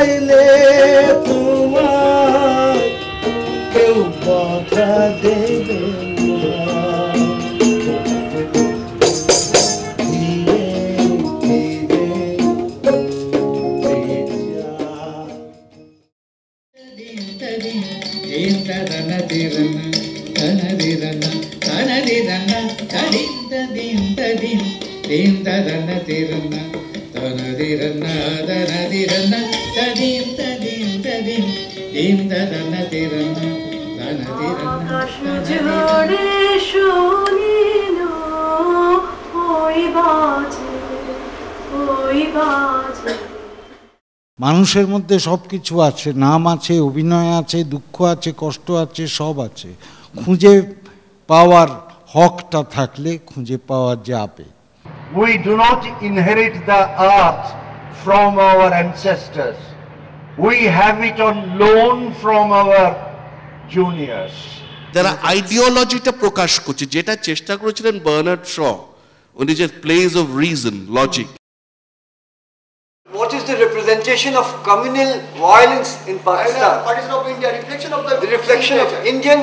চাইলে তোমার কেউ বাধা দেবে মানুষের মধ্যে সব কিছু আছে, নাম আছে, অভিনয় আছে, দুঃখ আছে, কষ্ট আছে, সব আছে। খুঁজে পাওয়ার হকটা থাকলে খুঁজে পাওয়া যাবে। We do not inherit the earth from our ancestors. We have it on loan from our juniors. যারা আইডিওলজিটা প্রকাশ করছে, যেটা চেষ্টা করেছিলেন বার্নার্ড শ, উনি যে place of reason, logic. What is the representation of communal violence in Pakistan? Partition of India, reflection of the reflection of Indian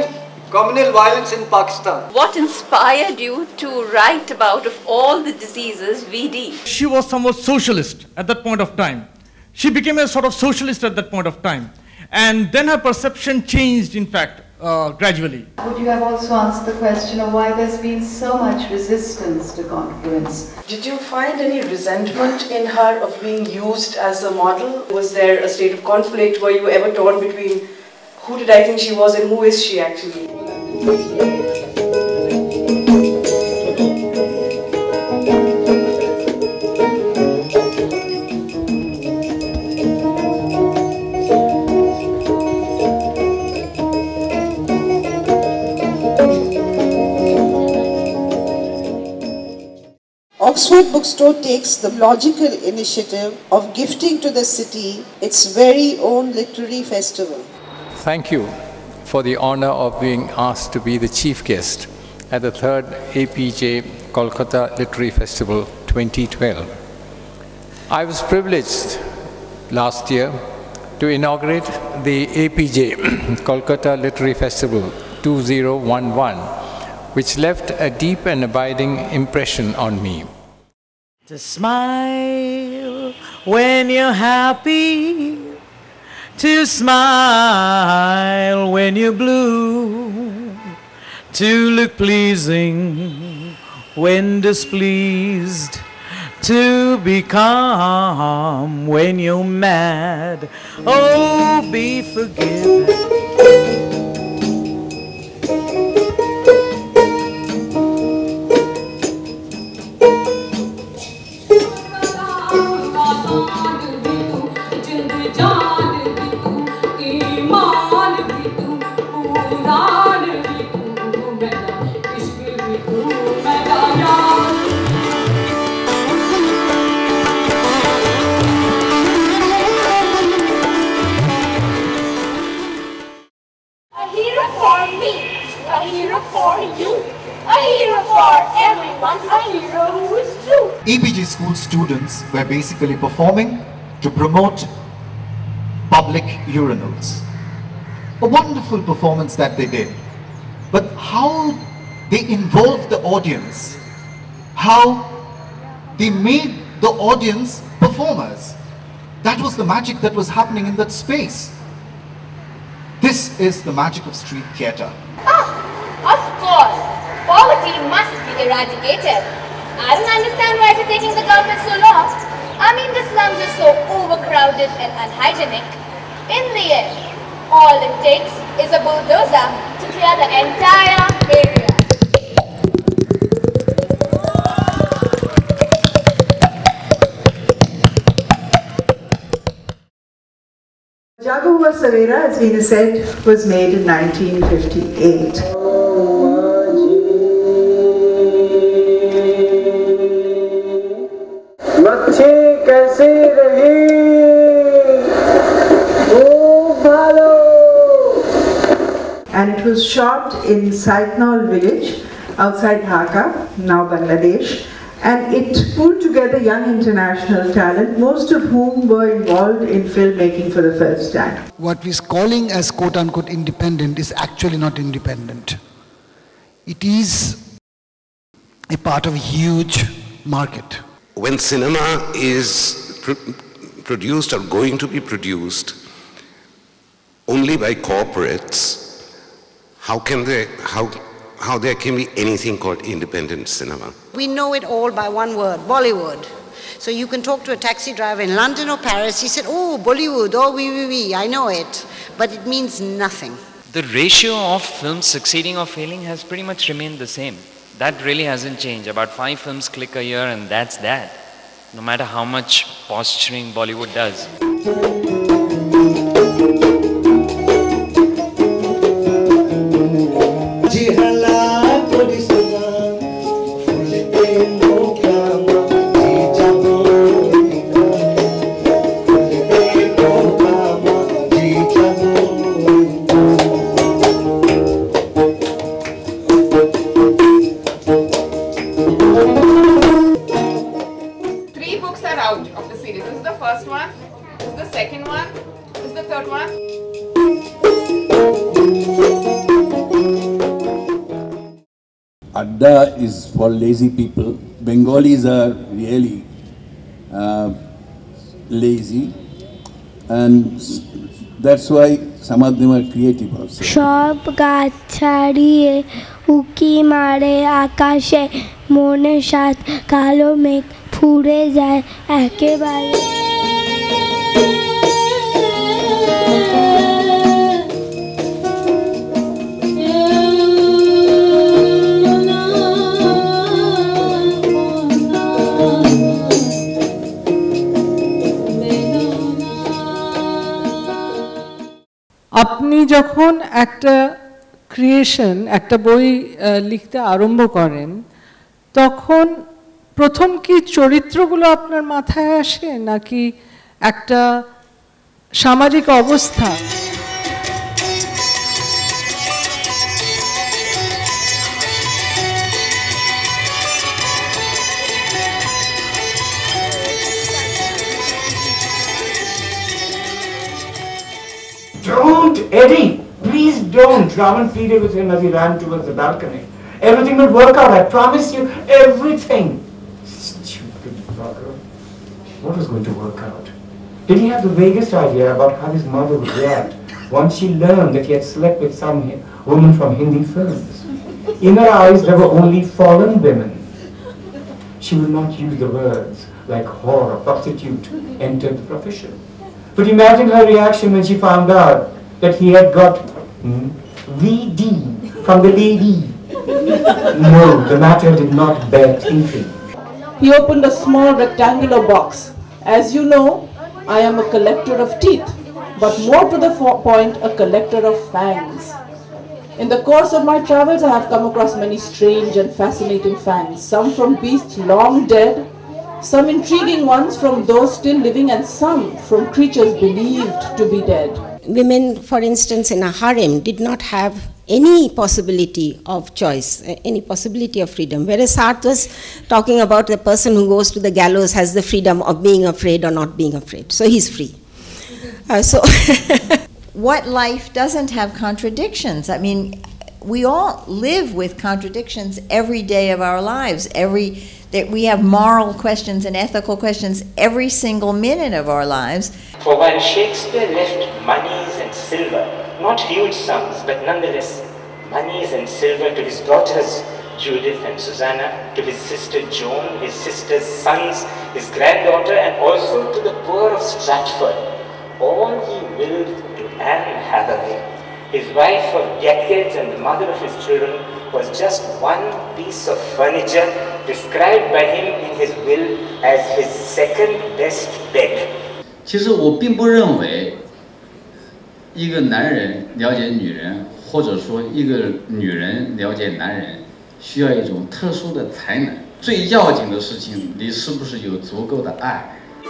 communal violence in Pakistan. What inspired you to write about of all the diseases VD? She was somewhat socialist at that point of time. She became a sort of socialist at that point of time. And then her perception changed, in fact, gradually. Would you have also answered the question of why there's been so much resistance to confluence? Did you find any resentment in her of being used as a model? Was there a state of conflict? Were you ever torn between who did I think she was and who is she actually? Oxford Bookstore takes the logical initiative of gifting to the city its very own literary festival. Thank you for the honor of being asked to be the chief guest at the 3rd Apeejay Kolkata Literary Festival 2012. I was privileged last year to inaugurate the Apeejay Kolkata Literary Festival 2011, which left a deep and abiding impression on me. To smile when you're happy, to smile when you're blue, to look pleasing when displeased, to be calm when you're mad. Oh, be forgiven. Apeejay school students were basically performing to promote public urinals. A wonderful performance that they did. But how they involved the audience, how they made the audience performers. That was the magic that was happening in that space. This is the magic of street theatre. Of course, poverty must be eradicated. I don't understand why it's taking the government so long. I mean, the slums are so overcrowded and unhygienic. In the end, all it takes is a bulldozer to clear the entire area. Jaga Hua Savera, as Veena said, was made in 1958. And it was shot in Saitnaul village outside Dhaka, now Bangladesh, and it pulled together together young international talent, most of whom were involved in filmmaking for the first time. What we're calling as quote-unquote independent is actually not independent. It is a part of a huge market. When cinema is produced or going to be produced only by corporates, how there can be anything called independent cinema? We know it all by one word, Bollywood. So you can talk to a taxi driver in London or Paris, he said, oh, Bollywood, oh, oui, I know it. But it means nothing. The ratio of films succeeding or failing has pretty much remained the same. That really hasn't changed. About 5 films click a year and that's that. No matter how much posturing Bollywood does. First one, this is the second one, this is the third one. Adda is for lazy people. Bengalis are really lazy, and that's why some of them are creative also. সব গাছ ছাড়িয়ে উকি মারে আকাশে মনে সাত কালো মেঘ ফুরে যায় একেবারে আপনি যখন একটা ক্রিয়েশন একটা বই লিখতে আরম্ভ করেন তখন প্রথম কি চরিত্রগুলো আপনার মাথায় আসে নাকি একটা সামাজিক অবস্থা Don't, Eddie! Please don't! Raman pleaded with him as he ran towards the balcony. Everything will work out, I promise you, everything! Stupid bugger. What was going to work out? Did he have the vaguest idea about how his mother would react once she learned that he had slept with some woman from Hindi films? In her eyes, there were only fallen women. She will not use the words like whore or prostitute entered the profession. But imagine her reaction when she found out that he had got VD from the lady. No, the matter did not bear thinking. He opened a small rectangular box. As you know, I am a collector of teeth, but more to the point, a collector of fangs. In the course of my travels, I have come across many strange and fascinating fangs, some from beasts long dead, some intriguing ones from those still living, and some from creatures believed to be dead. Women, for instance, in a harem did not have any possibility of choice, any possibility of freedom. Whereas Sartre was talking about the person who goes to the gallows has the freedom of being afraid or not being afraid. So he's free. What life doesn't have contradictions? I mean, we all live with contradictions every day of our lives. That we have moral questions and ethical questions every single minute of our lives. For while Shakespeare left monies and silver, not huge sums, but nonetheless monies and silver to his daughters Judith and Susanna, to his sister Joan, his sister's sons, his granddaughter, and also to the poor of Stratford, all he willed to Anne Hathaway. His wife of decades and the mother of his children was just one piece of furniture described by him in his will as his second best bed. 其实我并不认为一个男人了解女人，或者说一个女人了解男人，需要一种特殊的才能。最要紧的事情，你是不是有足够的爱？ 《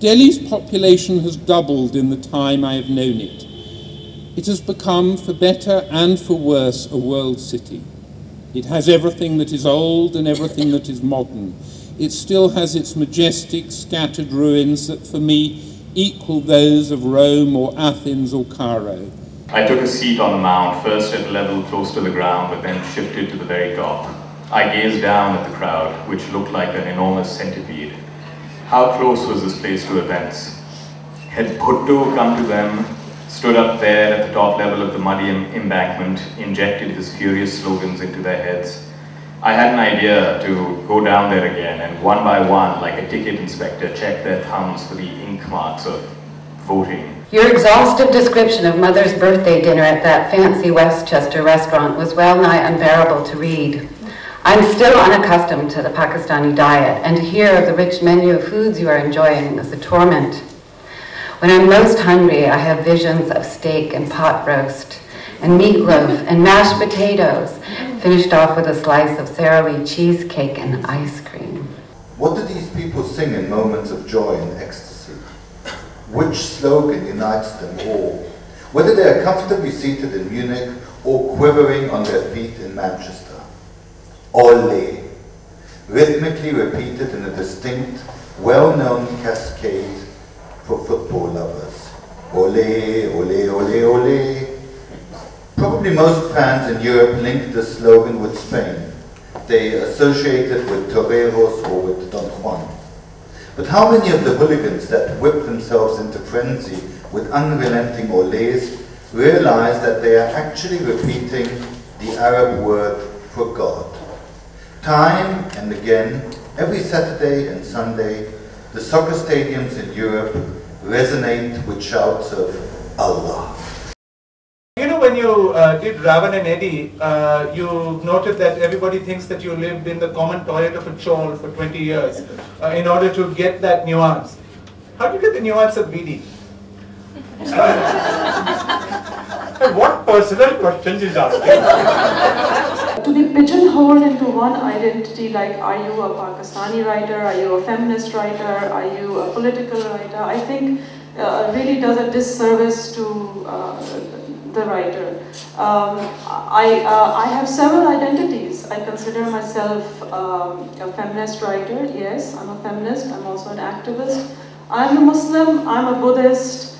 Delhi's population has doubled in the time I have known it. It has become, for better and for worse, a world city. It has everything that is old and everything that is modern. It still has its majestic, scattered ruins that, for me, equal those of Rome or Athens or Cairo. I took a seat on the mount, first at a level close to the ground, but then shifted to the very top. I gazed down at the crowd, which looked like an enormous centipede. How close was this place to events? Had Bhutto come to them, stood up there at the top level of the muddy embankment, injected his furious slogans into their heads? I had an idea to go down there again and one by one, like a ticket inspector, check their thumbs for the ink marks of voting. Your exhaustive description of Mother's birthday dinner at that fancy Westchester restaurant was well nigh unbearable to read. I'm still unaccustomed to the Pakistani diet, and to hear of the rich menu of foods you are enjoying is a torment. When I'm most hungry, I have visions of steak and pot roast, and meatloaf and mashed potatoes, finished off with a slice of Sara Lee cheesecake and ice cream. What do these people sing in moments of joy and ecstasy? Which slogan unites them all? Whether they are comfortably seated in Munich or quivering on their feet in Manchester. Ole, rhythmically repeated in a distinct, well-known cascade for football lovers. Ole, ole, ole, ole. Probably most fans in Europe link this slogan with Spain. They associate it with toreros or with Don Juan. But how many of the hooligans that whip themselves into frenzy with unrelenting oles realize that they are actually repeating the Arab word for God? Time and again, every Saturday and Sunday, the soccer stadiums in Europe resonate with shouts of Allah. You know, when you did Ravan and Eddie, you noted that everybody thinks that you lived in the common toilet of a chole for 20 years in order to get that nuance. How do you get the nuance of BD? And what personal questions is asking? To be pigeonholed into one identity, like are you a Pakistani writer, are you a feminist writer, are you a political writer, I think really does a disservice to the writer. I have several identities. I consider myself a feminist writer. Yes, I'm a feminist. I'm also an activist. I'm a Muslim. I'm a Buddhist.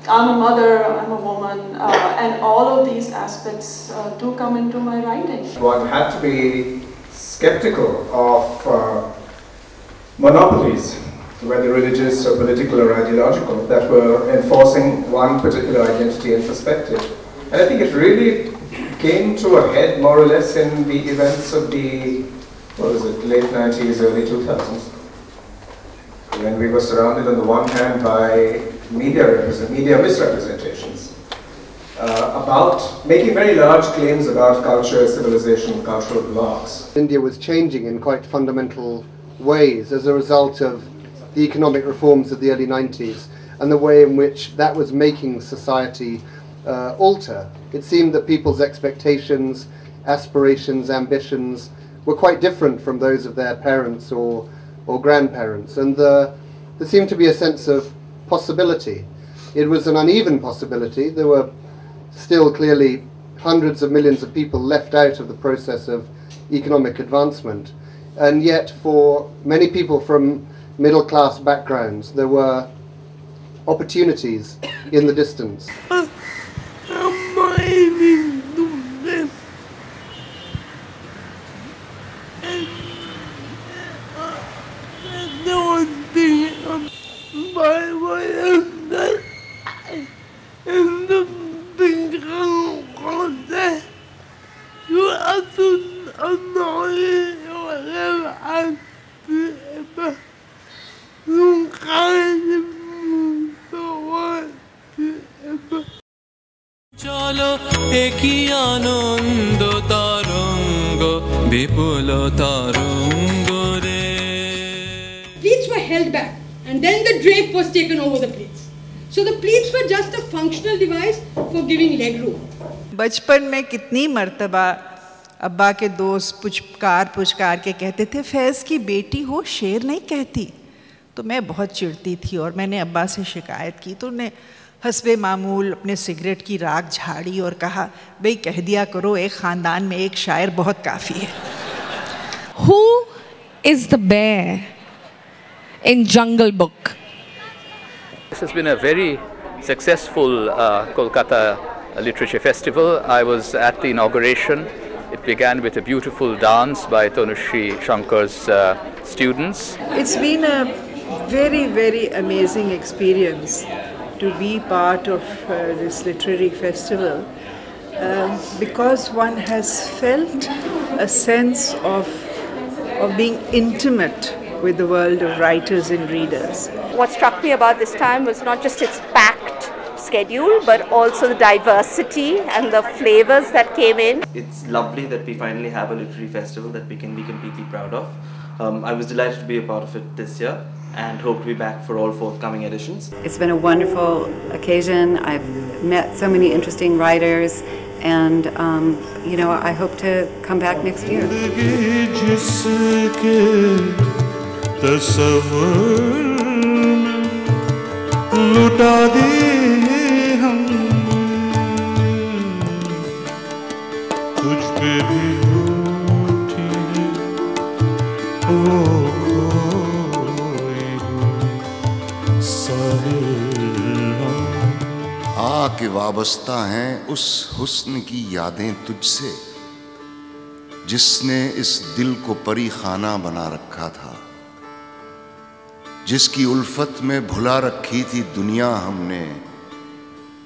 I'm a mother. I'm a woman. And all of these aspects do come into my writing. One had to be skeptical of monopolies, whether religious or political or ideological, that were enforcing one particular identity and perspective. And I think it really came to a head more or less in the events of the, late 90s, early 2000s, when we were surrounded on the one hand by media misrepresentations about making very large claims about culture, civilization, cultural blocks. India was changing in quite fundamental ways as a result of the economic reforms of the early 90s and the way in which that was making society alter. It seemed that people's expectations, aspirations, ambitions were quite different from those of their parents or grandparents, and there seemed to be a sense of possibility. It was an uneven possibility. There were still clearly hundreds of millions of people left out of the process of economic advancement, and yet for many people from middle-class backgrounds, there were opportunities in the distance. Pleats were held back, and then the drape was taken over the pleats. So the pleats were just a functional device for giving leg room. बचपन में कितनी मर्तबा अब्बा के दोस्त पुचकार के कहते थे, फैज़ की बेटी हो शेर नहीं कहती, तो मैं बहुत चिढ़ती थी और मैंने अब्बा से शिकायत की, तो उन्हें हस्बे मामूल अपने सिगरेट की राख झाड़ी और कहा, भाई कह दिया करो एक ख़ानदान में एक शायर बहुत काफ़ी है। Who is the bear in Jungle Book? This has been a very successful Kolkata Literature Festival. I was at the inauguration. It began with a beautiful dance by Tanushri Shankar's students. It's been a very, very amazing experience to be part of this literary festival because one has felt a sense of being intimate with the world of writers and readers. What struck me about this time was not just its packed schedule, but also the diversity and the flavors that came in. It's lovely that we finally have a literary festival that we can be completely proud of. I was delighted to be a part of it this year and hope to be back for all forthcoming editions. It's been a wonderful occasion. I've met so many interesting writers, and you know, I hope to come back next year. आके वाबस्ता हैं उस हुस्न की यादें तुझसे जिसने इस दिल को परी खाना बना रखा था, जिसकी उल्फत में भुला रखी थी दुनिया हमने,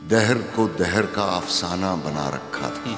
दहर को दहर का अफसाना बना रखा था।